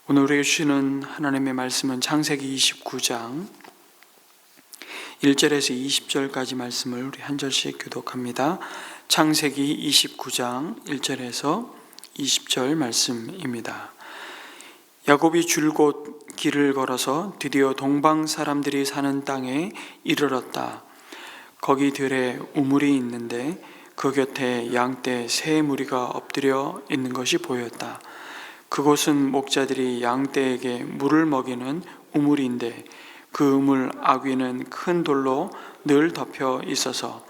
오늘 우리에게 주시는 하나님의 말씀은 창세기 29장 1절에서 20절까지 말씀을 우리 한 절씩 교독합니다. 창세기 29장 1절에서 20절 말씀입니다. 야곱이 줄곧 길을 걸어서 드디어 동방 사람들이 사는 땅에 이르렀다. 거기 들에 우물이 있는데 그 곁에 양떼 세 무리가 엎드려 있는 것이 보였다. 그곳은 목자들이 양떼에게 물을 먹이는 우물인데 그 우물 아귀는 큰 돌로 늘 덮여 있어서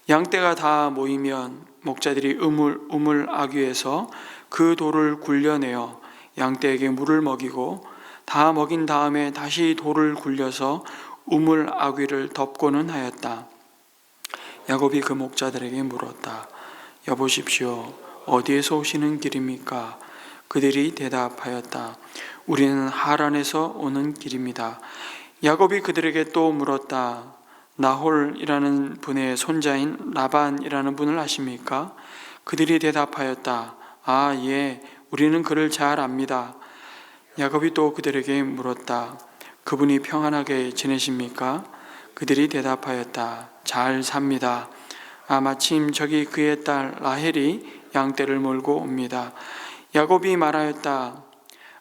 양떼가 다 모이면 목자들이 우물 아귀에서 그 돌을 굴려내어 양떼에게 물을 먹이고 다 먹인 다음에 다시 돌을 굴려서 우물 아귀를 덮고는 하였다. 야곱이 그 목자들에게 물었다. 여보십시오, 어디에서 오시는 길입니까? 그들이 대답하였다. 우리는 하란에서 오는 길입니다. 야곱이 그들에게 또 물었다. 나홀이라는 분의 손자인 라반이라는 분을 아십니까? 그들이 대답하였다. 아, 예, 우리는 그를 잘 압니다. 야곱이 또 그들에게 물었다. 그분이 평안하게 지내십니까? 그들이 대답하였다. 잘 삽니다. 아, 마침 저기 그의 딸 라헬이 양떼를 몰고 옵니다. 야곱이 말하였다.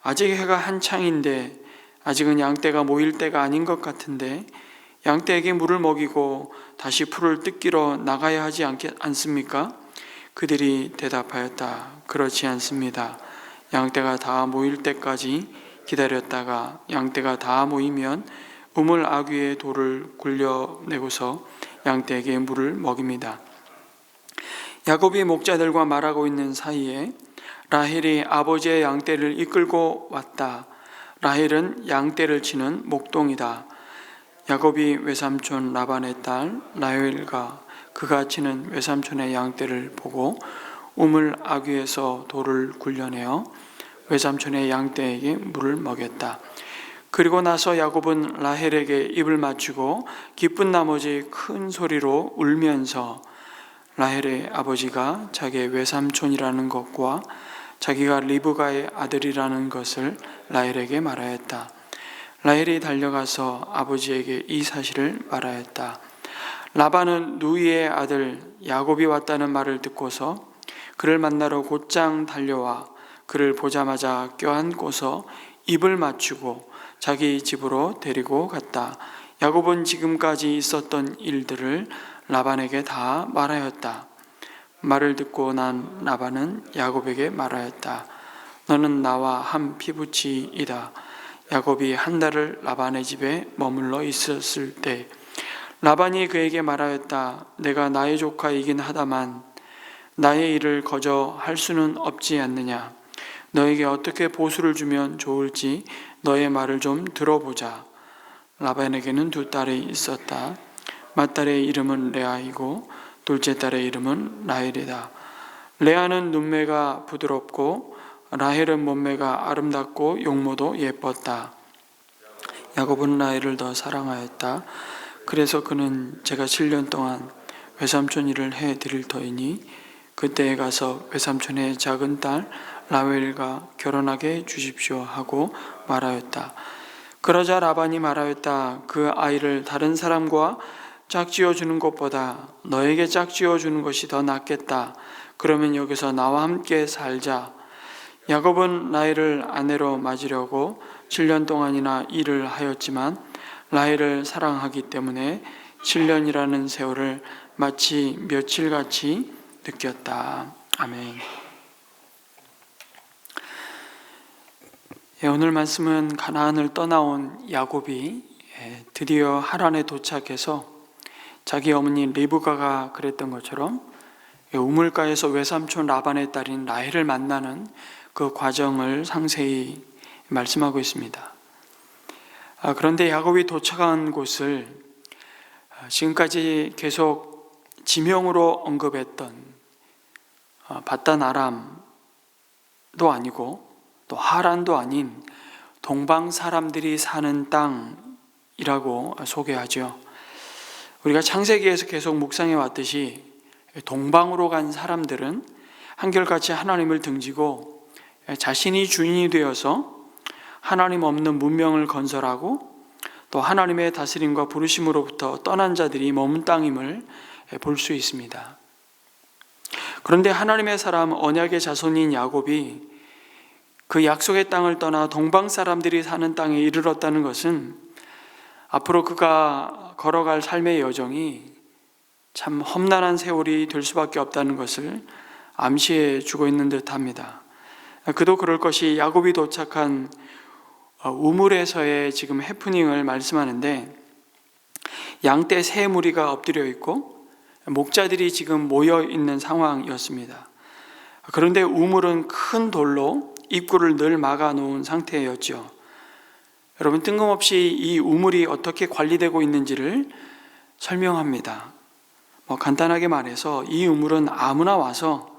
아직 해가 한창인데 아직은 양떼가 모일 때가 아닌 것 같은데 양떼에게 물을 먹이고 다시 풀을 뜯기러 나가야 하지 않습니까? 그들이 대답하였다. 그렇지 않습니다. 양떼가 다 모일 때까지 기다렸다가 양떼가 다 모이면 우물 아귀의 돌을 굴려내고서 양떼에게 물을 먹입니다. 야곱이 목자들과 말하고 있는 사이에 라헬이 아버지의 양떼를 이끌고 왔다. 라헬은 양떼를 치는 목동이다. 야곱이 외삼촌 라반의 딸 라헬과 그가 치는 외삼촌의 양떼를 보고 우물 아귀에서 돌을 굴려내어 외삼촌의 양떼에게 물을 먹였다. 그리고 나서 야곱은 라헬에게 입을 맞추고 기쁜 나머지 큰 소리로 울면서 라헬의 아버지가 자기의 외삼촌이라는 것과 자기가 리브가의 아들이라는 것을 라헬에게 말하였다. 라헬이 달려가서 아버지에게 이 사실을 말하였다. 라반은 누이의 아들 야곱이 왔다는 말을 듣고서 그를 만나러 곧장 달려와 그를 보자마자 껴안고서 입을 맞추고 자기 집으로 데리고 갔다. 야곱은 지금까지 있었던 일들을 라반에게 다 말하였다. 말을 듣고 난 라반은 야곱에게 말하였다. 너는 나와 한 피부치이다. 야곱이 한 달을 라반의 집에 머물러 있었을 때 라반이 그에게 말하였다. 내가 나의 조카이긴 하다만 나의 일을 거저 할 수는 없지 않느냐. 너에게 어떻게 보수를 주면 좋을지 너의 말을 좀 들어보자. 라반에게는 두 딸이 있었다. 맏딸의 이름은 레아이고 둘째 딸의 이름은 라헬이다. 레아는 눈매가 부드럽고 라헬은 몸매가 아름답고 용모도 예뻤다. 야곱은 라헬을 더 사랑하였다. 그래서 그는 제가 7년 동안 외삼촌 일을 해드릴 터이니 그때에 가서 외삼촌의 작은 딸 라헬과 결혼하게 해주십시오 하고 말하였다. 그러자 라반이 말하였다. 그 아이를 다른 사람과 짝지어 주는 것보다 너에게 짝지어 주는 것이 더 낫겠다. 그러면 여기서 나와 함께 살자. 야곱은 라헬을 아내로 맞으려고 7년 동안이나 일을 하였지만 라헬을 사랑하기 때문에 7년이라는 세월을 마치 며칠같이 느꼈다. 아멘. 오늘 말씀은 가나안을 떠나온 야곱이 드디어 하란에 도착해서 자기 어머니 리브가가 그랬던 것처럼 우물가에서 외삼촌 라반의 딸인 라헬을 만나는 그 과정을 상세히 말씀하고 있습니다. 그런데 야곱이 도착한 곳을 지금까지 계속 지명으로 언급했던 바단 아람도 아니고 또 하란도 아닌 동방 사람들이 사는 땅이라고 소개하죠. 우리가 창세기에서 계속 묵상해 왔듯이 동방으로 간 사람들은 한결같이 하나님을 등지고 자신이 주인이 되어서 하나님 없는 문명을 건설하고 또 하나님의 다스림과 부르심으로부터 떠난 자들이 머문 땅임을 볼 수 있습니다. 그런데 하나님의 사람 언약의 자손인 야곱이 그 약속의 땅을 떠나 동방 사람들이 사는 땅에 이르렀다는 것은 앞으로 그가 걸어갈 삶의 여정이 참 험난한 세월이 될 수밖에 없다는 것을 암시해 주고 있는 듯합니다. 그도 그럴 것이 야곱이 도착한 우물에서의 지금 해프닝을 말씀하는데, 양떼 세 무리가 엎드려 있고 목자들이 지금 모여 있는 상황이었습니다. 그런데 우물은 큰 돌로 입구를 늘 막아 놓은 상태였죠. 여러분, 뜬금없이 이 우물이 어떻게 관리되고 있는지를 설명합니다. 간단하게 말해서 이 우물은 아무나 와서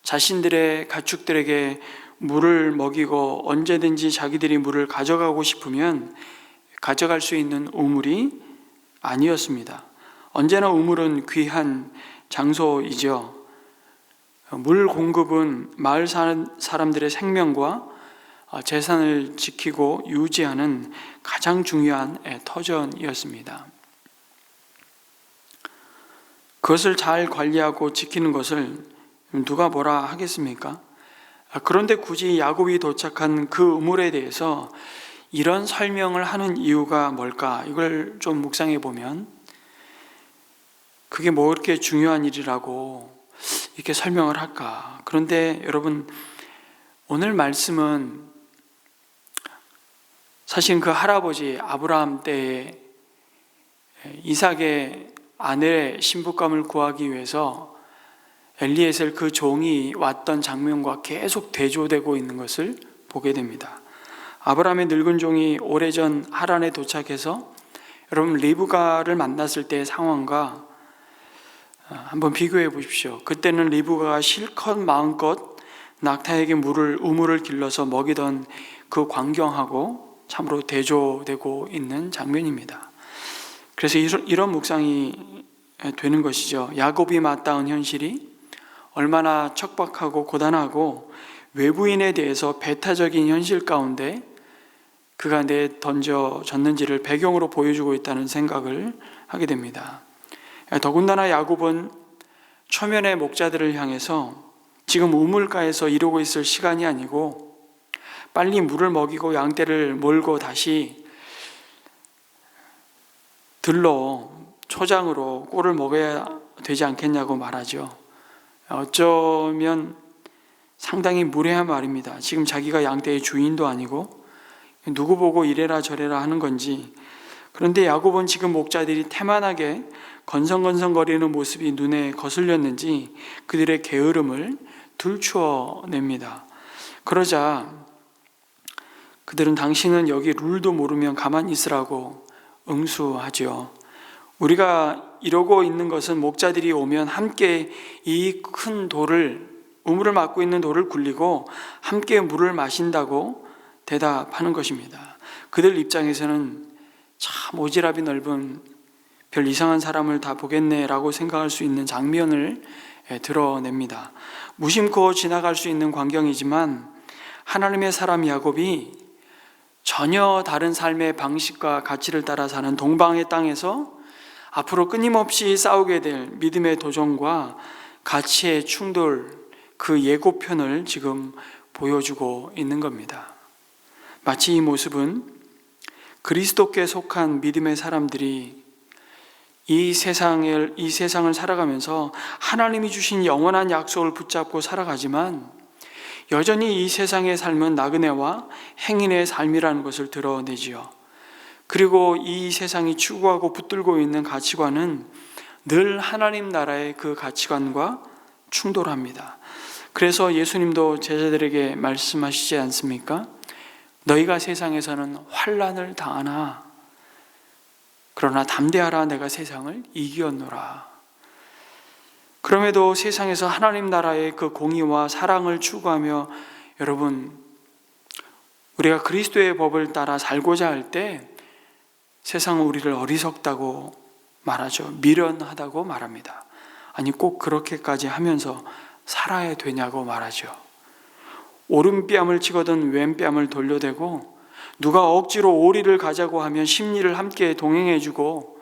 자신들의 가축들에게 물을 먹이고 언제든지 자기들이 물을 가져가고 싶으면 가져갈 수 있는 우물이 아니었습니다. 언제나 우물은 귀한 장소이죠. 물 공급은 마을 사람들의 생명과 재산을 지키고 유지하는 가장 중요한 터전이었습니다. 그것을 잘 관리하고 지키는 것을 누가 뭐라 하겠습니까? 그런데 굳이 야곱이 도착한 그 우물에 대해서 이런 설명을 하는 이유가 뭘까? 이걸 좀 묵상해 보면 그게 뭐 그렇게 중요한 일이라고 이렇게 설명을 할까? 그런데 여러분, 오늘 말씀은 사실 그 할아버지 아브라함 때에 이삭의 아내의 신부감을 구하기 위해서 엘리에셀 그 종이 왔던 장면과 계속 대조되고 있는 것을 보게 됩니다. 아브라함의 늙은 종이 오래전 하란에 도착해서 여러분 리브가를 만났을 때의 상황과 한번 비교해 보십시오. 그때는 리브가가 실컷 마음껏 낙타에게 우물을 길러서 먹이던 그 광경하고 참으로 대조되고 있는 장면입니다. 그래서 이런 묵상이 되는 것이죠. 야곱이 맞닿은 현실이 얼마나 척박하고 고단하고 외부인에 대해서 배타적인 현실 가운데 그가 던져졌는지를 배경으로 보여주고 있다는 생각을 하게 됩니다. 더군다나 야곱은 초면의 목자들을 향해서 지금 우물가에서 이루고 있을 시간이 아니고 빨리 물을 먹이고 양떼를 몰고 다시 들러 초장으로 꼴을 먹어야 되지 않겠냐고 말하죠. 어쩌면 상당히 무례한 말입니다. 지금 자기가 양떼의 주인도 아니고 누구 보고 이래라 저래라 하는 건지. 그런데 야곱은 지금 목자들이 태만하게 건성건성거리는 모습이 눈에 거슬렸는지 그들의 게으름을 들추어냅니다. 그러자 그들은 당신은 여기 룰도 모르면 가만히 있으라고 응수하죠. 우리가 이러고 있는 것은 목자들이 오면 함께 이 큰 우물을 막고 있는 돌을 굴리고 함께 물을 마신다고 대답하는 것입니다. 그들 입장에서는 참 오지랖이 넓은 별 이상한 사람을 다 보겠네라고 생각할 수 있는 장면을 드러냅니다. 무심코 지나갈 수 있는 광경이지만 하나님의 사람 야곱이 전혀 다른 삶의 방식과 가치를 따라 사는 동방의 땅에서 앞으로 끊임없이 싸우게 될 믿음의 도전과 가치의 충돌, 그 예고편을 지금 보여주고 있는 겁니다. 마치 이 모습은 그리스도께 속한 믿음의 사람들이 이 세상을 살아가면서 하나님이 주신 영원한 약속을 붙잡고 살아가지만 여전히 이 세상의 삶은 나그네와 행인의 삶이라는 것을 드러내지요. 그리고 이 세상이 추구하고 붙들고 있는 가치관은 늘 하나님 나라의 그 가치관과 충돌합니다. 그래서 예수님도 제자들에게 말씀하시지 않습니까? 너희가 세상에서는 환난을 당하나 그러나 담대하라, 내가 세상을 이기었노라. 그럼에도 세상에서 하나님 나라의 그 공의와 사랑을 추구하며 여러분, 우리가 그리스도의 법을 따라 살고자 할 때 세상은 우리를 어리석다고 말하죠. 미련하다고 말합니다. 아니, 꼭 그렇게까지 하면서 살아야 되냐고 말하죠. 오른뺨을 치거든 왼뺨을 돌려대고 누가 억지로 오리를 가자고 하면 심리를 함께 동행해주고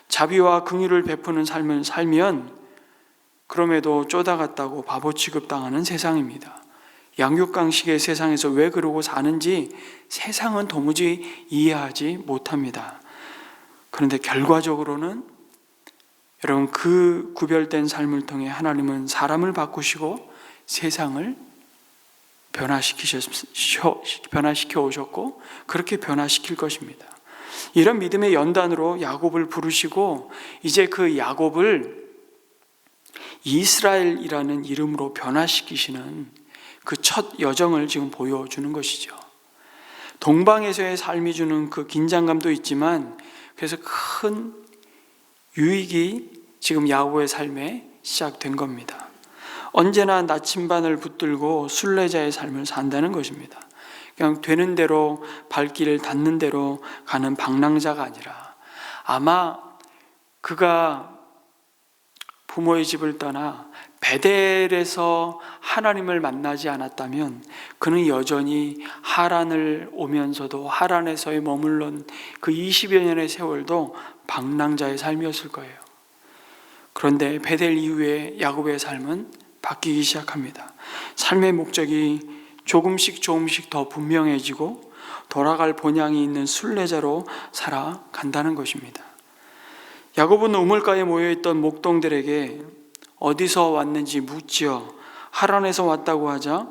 자비와 긍휼을 베푸는 삶을 살면 그럼에도 쪼다갔다고 바보 취급당하는 세상입니다. 양육강식의 세상에서 왜 그러고 사는지 세상은 도무지 이해하지 못합니다. 그런데 결과적으로는 여러분, 그 구별된 삶을 통해 하나님은 사람을 바꾸시고 세상을 변화시켜 오셨고 그렇게 변화시킬 것입니다. 이런 믿음의 연단으로 야곱을 부르시고 이제 그 야곱을 이스라엘이라는 이름으로 변화시키시는 그 첫 여정을 지금 보여주는 것이죠. 동방에서의 삶이 주는 그 긴장감도 있지만 그래서 큰 유익이 지금 야곱의 삶에 시작된 겁니다. 언제나 나침반을 붙들고 순례자의 삶을 산다는 것입니다. 그냥 되는 대로 발길을 닿는 대로 가는 방랑자가 아니라 아마 그가 부모의 집을 떠나 베델에서 하나님을 만나지 않았다면 그는 여전히 하란을 오면서도 하란에서의 머물던 그 20여 년의 세월도 방랑자의 삶이었을 거예요. 그런데 베델 이후에 야곱의 삶은 바뀌기 시작합니다. 삶의 목적이 조금씩 더 분명해지고 돌아갈 본향이 있는 순례자로 살아간다는 것입니다. 야곱은 우물가에 모여있던 목동들에게 어디서 왔는지 묻지요. 하란에서 왔다고 하자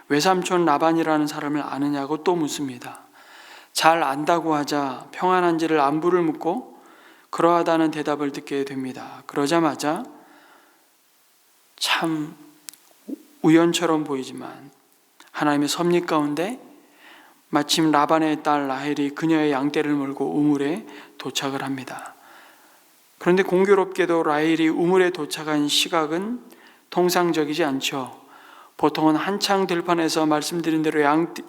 외삼촌 라반이라는 사람을 아느냐고 또 묻습니다. 잘 안다고 하자 평안한지를 안부를 묻고 그러하다는 대답을 듣게 됩니다. 그러자마자 참 우연처럼 보이지만 하나님의 섭리 가운데 마침 라반의 딸 라헬이 그녀의 양떼를 몰고 우물에 도착을 합니다. 그런데 공교롭게도 라헬이 우물에 도착한 시각은 통상적이지 않죠. 보통은 한창 들판에서 말씀드린 대로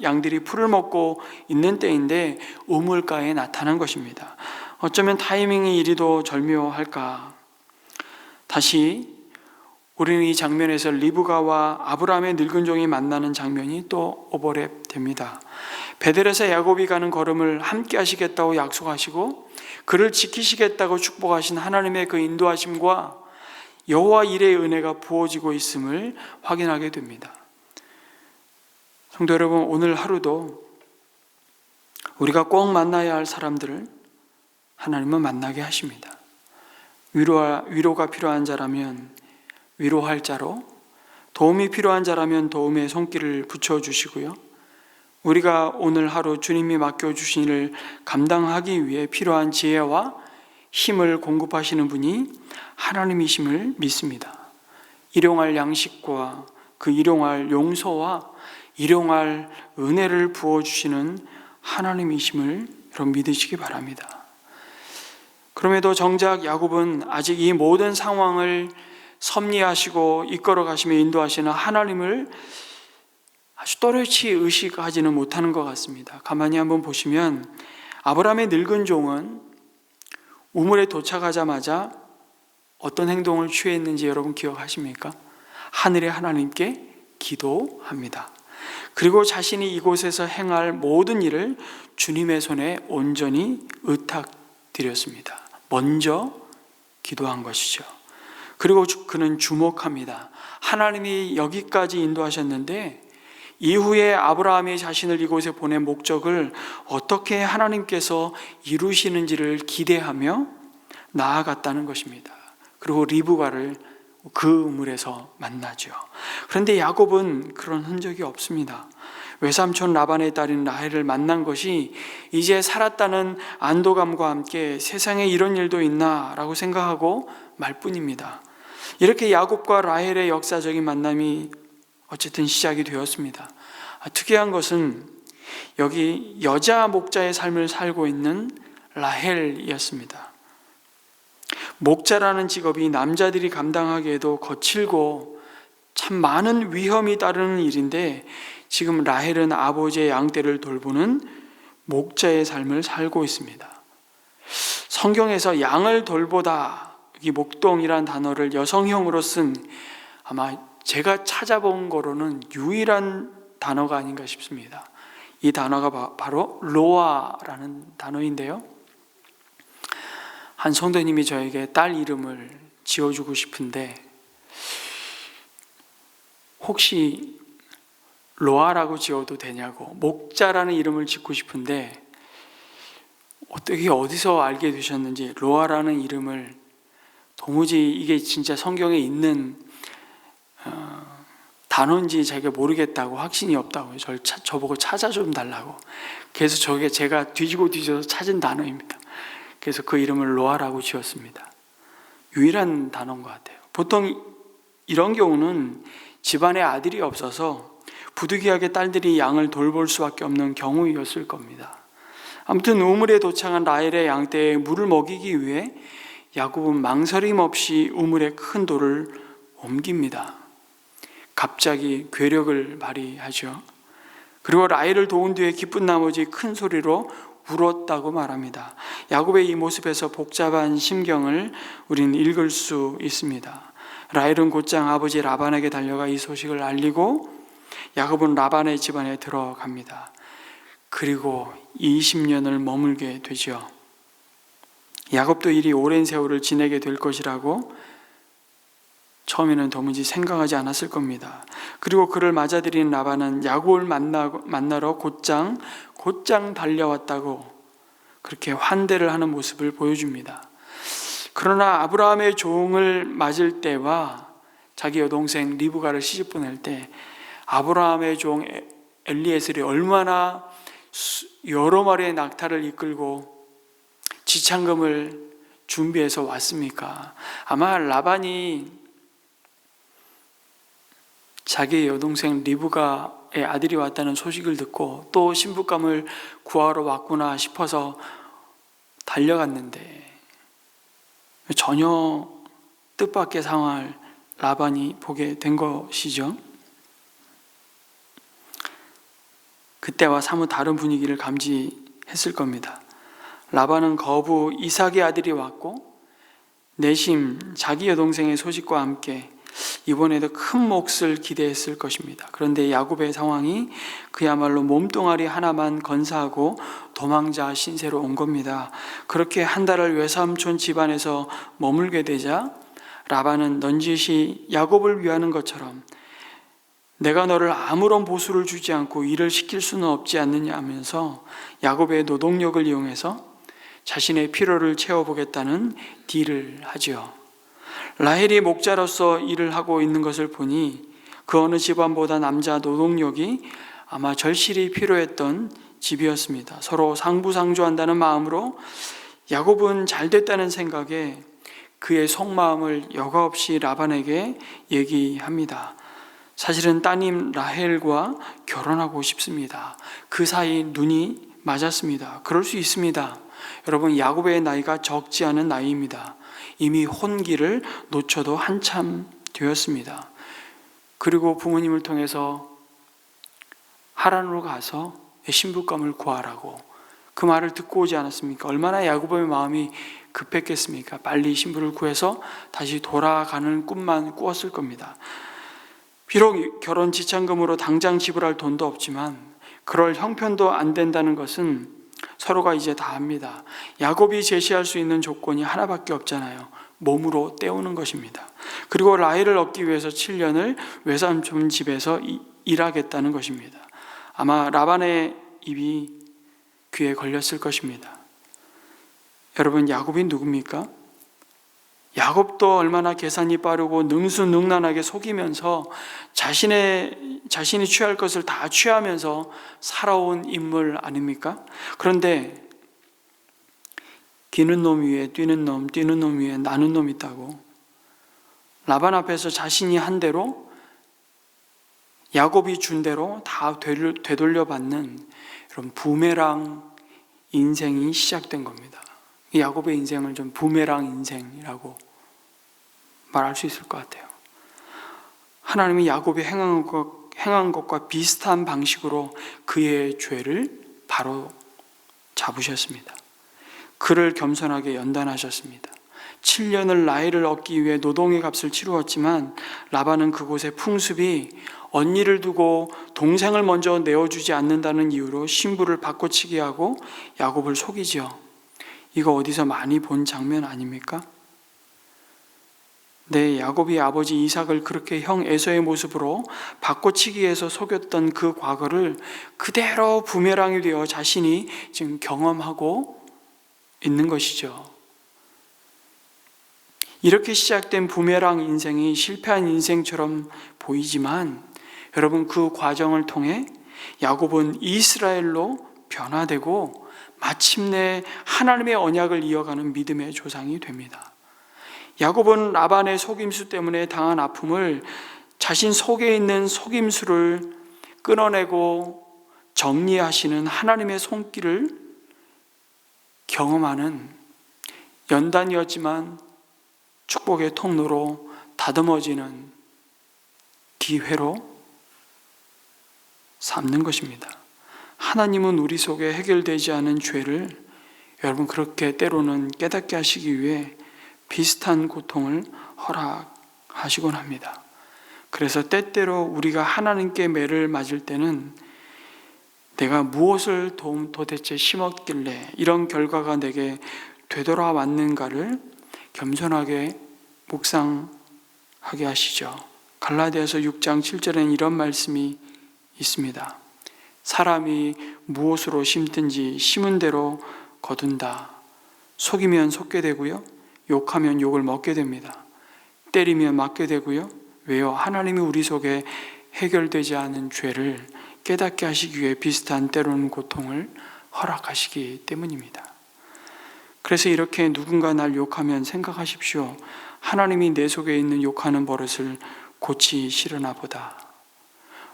양들이 풀을 먹고 있는 때인데 우물가에 나타난 것입니다. 어쩌면 타이밍이 이리도 절묘할까. 다시 우리는 이 장면에서 리브가와 아브라함의 늙은 종이 만나는 장면이 또 오버랩 됩니다. 베델에서 야곱이 가는 걸음을 함께 하시겠다고 약속하시고 그를 지키시겠다고 축복하신 하나님의 그 인도하심과 여호와 일의 은혜가 부어지고 있음을 확인하게 됩니다. 성도 여러분, 오늘 하루도 우리가 꼭 만나야 할 사람들을 하나님은 만나게 하십니다. 위로가 필요한 자라면 위로할 자로, 도움이 필요한 자라면 도움의 손길을 붙여주시고요. 우리가 오늘 하루 주님이 맡겨주신 일을 감당하기 위해 필요한 지혜와 힘을 공급하시는 분이 하나님이심을 믿습니다. 일용할 양식과 그 일용할 용서와 일용할 은혜를 부어주시는 하나님이심을 여러분 믿으시기 바랍니다. 그럼에도 정작 야곱은 아직 이 모든 상황을 섭리하시고 이끌어 가시며 인도하시는 하나님을 아주 또렷이 의식하지는 못하는 것 같습니다. 가만히 한번 보시면 아브라함의 늙은 종은 우물에 도착하자마자 어떤 행동을 취했는지 여러분 기억하십니까? 하늘의 하나님께 기도합니다. 그리고 자신이 이곳에서 행할 모든 일을 주님의 손에 온전히 의탁드렸습니다. 먼저 기도한 것이죠. 그리고 그는 주목합니다. 하나님이 여기까지 인도하셨는데 이후에 아브라함이 자신을 이곳에 보낸 목적을 어떻게 하나님께서 이루시는지를 기대하며 나아갔다는 것입니다. 그리고 리브가를 그 우물에서 만나죠. 그런데 야곱은 그런 흔적이 없습니다. 외삼촌 라반의 딸인 라헬을 만난 것이 이제 살았다는 안도감과 함께 세상에 이런 일도 있나 라고 생각하고 말 뿐입니다. 이렇게 야곱과 라헬의 역사적인 만남이 어쨌든 시작이 되었습니다. 특이한 것은 여기 여자 목자의 삶을 살고 있는 라헬이었습니다. 목자라는 직업이 남자들이 감당하기에도 거칠고 참 많은 위험이 따르는 일인데 지금 라헬은 아버지의 양떼를 돌보는 목자의 삶을 살고 있습니다. 성경에서 양을 돌보다, 이 목동이란 단어를 여성형으로 쓴 아마 제가 찾아본 거로는 유일한 단어가 아닌가 싶습니다. 이 단어가 바로 로아라는 단어인데요. 한 성도님이 저에게 딸 이름을 지어주고 싶은데 혹시 로아라고 지어도 되냐고, 목자라는 이름을 짓고 싶은데 어떻게 어디서 알게 되셨는지 로아라는 이름을 도무지 이게 진짜 성경에 있는 단어인지 자기가 모르겠다고, 확신이 없다고 저보고 찾아 좀 달라고. 그래서 저게 제가 뒤져서 찾은 단어입니다. 그래서 그 이름을 로아라고 지었습니다. 유일한 단어인 것 같아요. 보통 이런 경우는 집안에 아들이 없어서 부득이하게 딸들이 양을 돌볼 수밖에 없는 경우였을 겁니다. 아무튼 우물에 도착한 라헬의 양떼에 물을 먹이기 위해 야곱은 망설임 없이 우물에 큰 돌을 옮깁니다. 갑자기 괴력을 발휘하죠. 그리고 라헬을 도운 뒤에 기쁜 나머지 큰 소리로 울었다고 말합니다. 야곱의 이 모습에서 복잡한 심경을 우리는 읽을 수 있습니다. 라헬은 곧장 아버지 라반에게 달려가 이 소식을 알리고 야곱은 라반의 집안에 들어갑니다. 그리고 20년을 머물게 되죠. 야곱도 이리 오랜 세월을 지내게 될 것이라고 처음에는 도무지 생각하지 않았을 겁니다. 그리고 그를 맞아들인 라반은 야곱을 만나러 곧장 달려왔다고 그렇게 환대를 하는 모습을 보여줍니다. 그러나 아브라함의 종을 맞을 때와 자기 여동생 리브가를 시집 보낼 때 아브라함의 종 엘리에셀이 얼마나 여러 마리의 낙타를 이끌고 지창금을 준비해서 왔습니까? 아마 라반이 자기 여동생 리브가의 아들이 왔다는 소식을 듣고 또 신부감을 구하러 왔구나 싶어서 달려갔는데 전혀 뜻밖의 상황을 라반이 보게 된 것이죠. 그때와 사뭇 다른 분위기를 감지했을 겁니다. 라반은 거부 이삭의 아들이 왔고 내심 자기 여동생의 소식과 함께 이번에도 큰 몫을 기대했을 것입니다. 그런데 야곱의 상황이 그야말로 몸뚱아리 하나만 건사하고 도망자 신세로 온 겁니다. 그렇게 한 달을 외삼촌 집안에서 머물게 되자 라반은 넌지시 야곱을 위하는 것처럼 내가 너를 아무런 보수를 주지 않고 일을 시킬 수는 없지 않느냐 하면서 야곱의 노동력을 이용해서 자신의 필요를 채워보겠다는 딜을 하죠. 라헬이 목자로서 일을 하고 있는 것을 보니 그 어느 집안보다 남자 노동력이 아마 절실히 필요했던 집이었습니다. 서로 상부상조한다는 마음으로 야곱은 잘 됐다는 생각에 그의 속마음을 여과 없이 라반에게 얘기합니다. 사실은 따님 라헬과 결혼하고 싶습니다. 그 사이 눈이 맞았습니다. 그럴 수 있습니다. 여러분, 야곱의 나이가 적지 않은 나이입니다. 이미 혼기를 놓쳐도 한참 되었습니다. 그리고 부모님을 통해서 하란으로 가서 신부감을 구하라고 그 말을 듣고 오지 않았습니까? 얼마나 야곱의 마음이 급했겠습니까? 빨리 신부를 구해서 다시 돌아가는 꿈만 꾸었을 겁니다. 비록 결혼 지참금으로 당장 지불할 돈도 없지만 그럴 형편도 안 된다는 것은 서로가 이제 다 압니다. 야곱이 제시할 수 있는 조건이 하나밖에 없잖아요. 몸으로 때우는 것입니다. 그리고 라헬을 얻기 위해서 7년을 외삼촌 집에서 일하겠다는 것입니다. 아마 라반의 입이 귀에 걸렸을 것입니다. 여러분, 야곱이 누굽니까? 야곱도 얼마나 계산이 빠르고 능수능란하게 속이면서 자신이 취할 것을 다 취하면서 살아온 인물 아닙니까? 그런데 기는 놈 위에 뛰는 놈, 뛰는 놈 위에 나는 놈이 있다고 라반 앞에서 자신이 한 대로 야곱이 준 대로 다 되돌려받는 이런 부메랑 인생이 시작된 겁니다. 야곱의 인생을 좀 부메랑 인생이라고 말할 수 있을 것 같아요. 하나님이 야곱이 행한 것과 비슷한 방식으로 그의 죄를 바로 잡으셨습니다. 그를 겸손하게 연단하셨습니다. 7년을 나이를 얻기 위해 노동의 값을 치루었지만 라반은 그곳의 풍습이 언니를 두고 동생을 먼저 내어주지 않는다는 이유로 신부를 바꿔치기 하고 야곱을 속이지요. 이거 어디서 많이 본 장면 아닙니까? 네, 야곱이 아버지 이삭을 그렇게 형 에서의 모습으로 바꿔치기해서 속였던 그 과거를 그대로 부메랑이 되어 자신이 지금 경험하고 있는 것이죠. 이렇게 시작된 부메랑 인생이 실패한 인생처럼 보이지만 여러분, 그 과정을 통해 야곱은 이스라엘로 변화되고 마침내 하나님의 언약을 이어가는 믿음의 조상이 됩니다. 야곱은 라반의 속임수 때문에 당한 아픔을 자신 속에 있는 속임수를 끊어내고 정리하시는 하나님의 손길을 경험하는 연단이었지만 축복의 통로로 다듬어지는 기회로 삼는 것입니다. 하나님은 우리 속에 해결되지 않은 죄를 여러분 그렇게 때로는 깨닫게 하시기 위해 비슷한 고통을 허락하시곤 합니다. 그래서 때때로 우리가 하나님께 매를 맞을 때는 내가 무엇을 도대체 심었길래 이런 결과가 내게 되돌아왔는가를 겸손하게 묵상하게 하시죠. 갈라디아서 6장 7절에는 이런 말씀이 있습니다. 사람이 무엇으로 심든지 심은 대로 거둔다. 속이면 속게 되고요, 욕하면 욕을 먹게 됩니다. 때리면 맞게 되고요. 왜요? 하나님이 우리 속에 해결되지 않은 죄를 깨닫게 하시기 위해 비슷한 때로는 고통을 허락하시기 때문입니다. 그래서 이렇게 누군가 날 욕하면 생각하십시오. 하나님이 내 속에 있는 욕하는 버릇을 고치시려나 보다.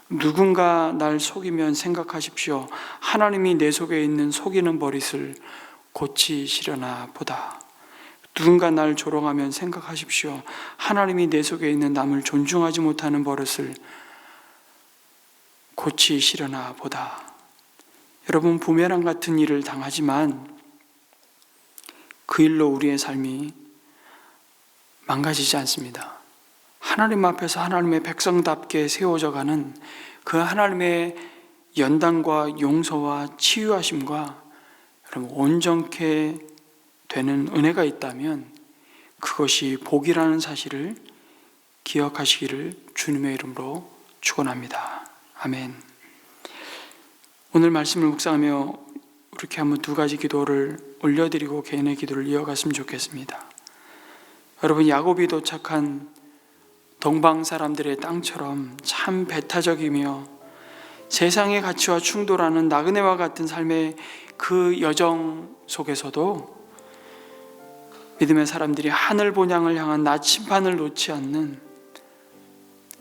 누군가 날 속이면 생각하십시오. 하나님이 내 속에 있는 속이는 버릇을 고치시려나 보다. 누군가 날 조롱하면 생각하십시오. 하나님이 내 속에 있는 남을 존중하지 못하는 버릇을 고치시려나 보다. 여러분, 부메랑 같은 일을 당하지만 그 일로 우리의 삶이 망가지지 않습니다. 하나님 앞에서 하나님의 백성답게 세워져가는 그 하나님의 연단과 용서와 치유하심과 여러분 온전케 되는 은혜가 있다면 그것이 복이라는 사실을 기억하시기를 주님의 이름으로 축원합니다. 아멘. 오늘 말씀을 묵상하며 이렇게 한번 두 가지 기도를 올려드리고 개인의 기도를 이어갔으면 좋겠습니다. 여러분, 야곱이 도착한 동방 사람들의 땅처럼 참 배타적이며 세상의 가치와 충돌하는 나그네와 같은 삶의 그 여정 속에서도 믿음의 사람들이 하늘 본향을 향한 나침반을 놓지 않는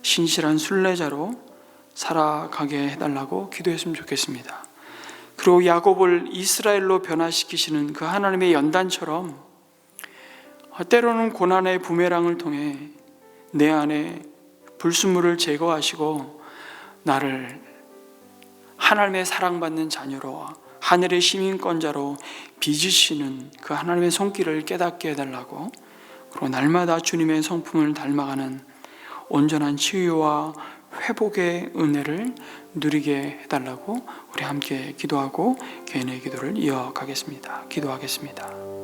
신실한 순례자로 살아가게 해달라고 기도했으면 좋겠습니다. 그리고 야곱을 이스라엘로 변화시키시는 그 하나님의 연단처럼 때로는 고난의 부메랑을 통해 내 안에 불순물을 제거하시고 나를 하나님의 사랑받는 자녀로 하늘의 시민권자로 빚으시는 그 하나님의 손길을 깨닫게 해달라고, 그리고 날마다 주님의 성품을 닮아가는 온전한 치유와 회복의 은혜를 누리게 해달라고 우리 함께 기도하고 개인의 기도를 이어가겠습니다. 기도하겠습니다.